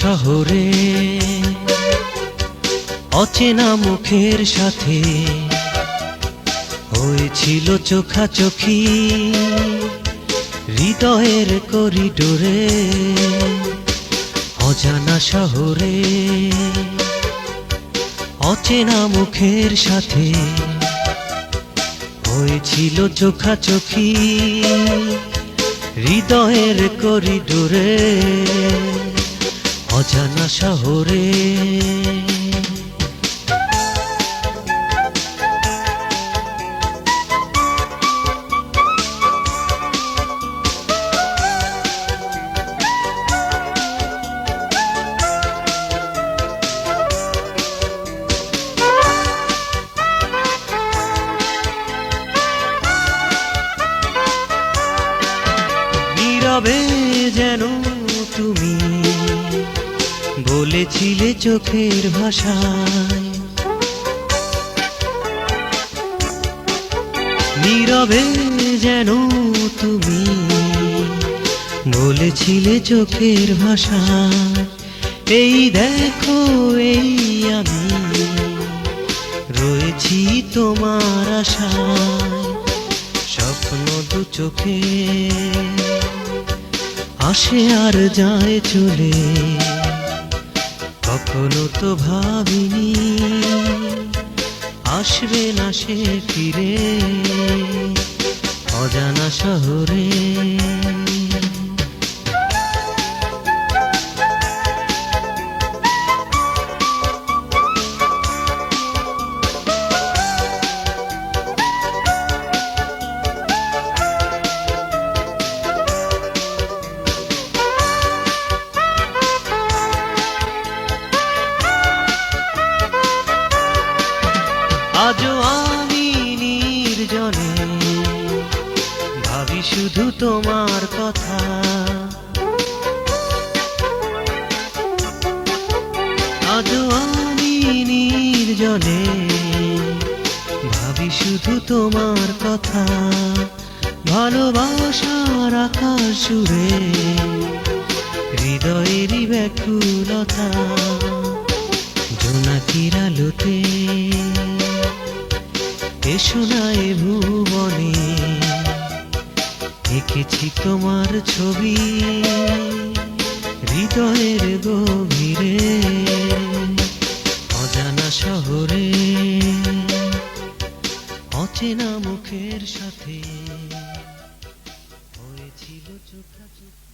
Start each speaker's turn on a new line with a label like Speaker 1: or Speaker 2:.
Speaker 1: শহরে অচেনা মুখের সাথে হয়েছিল চোখাচোখি হৃদয়ের করিডোরে। অজানা শহরে অচেনা মুখের সাথে হয়েছিল চোখাচোখি হৃদয়ের করিডোরে। অজানা শহরে নীরবে যেন তুমি বলেছিলে চোখের ভাষায়, নীরবে যেন তুমি বলেছিলে চোখের ভাষায়। এই দেখো এই আমি রয়েছি তোমার আশায়। স্বপ্ন দু চোখে আসে আর যায় চলে, কখনো তো ভাবিনি আসবে না সে ফিরে। অজানা শহরে আজও আমি নির্জনে ভাবি শুধু তোমার কথা। আজও আমি নির্জনে ভাবি শুধু তোমার কথা। ভালোবাসার আকাশ জুড়ে হৃদয়েরই ব্যাকুলতা। জোনাকির আলোতে এসো না এ ভুবনে, এঁকেছি তোমার ছবি হৃদয়ের গভীরে। অজানা শহরে অচেনা মুখের সাথে হয়েছিল চোখাচোখি।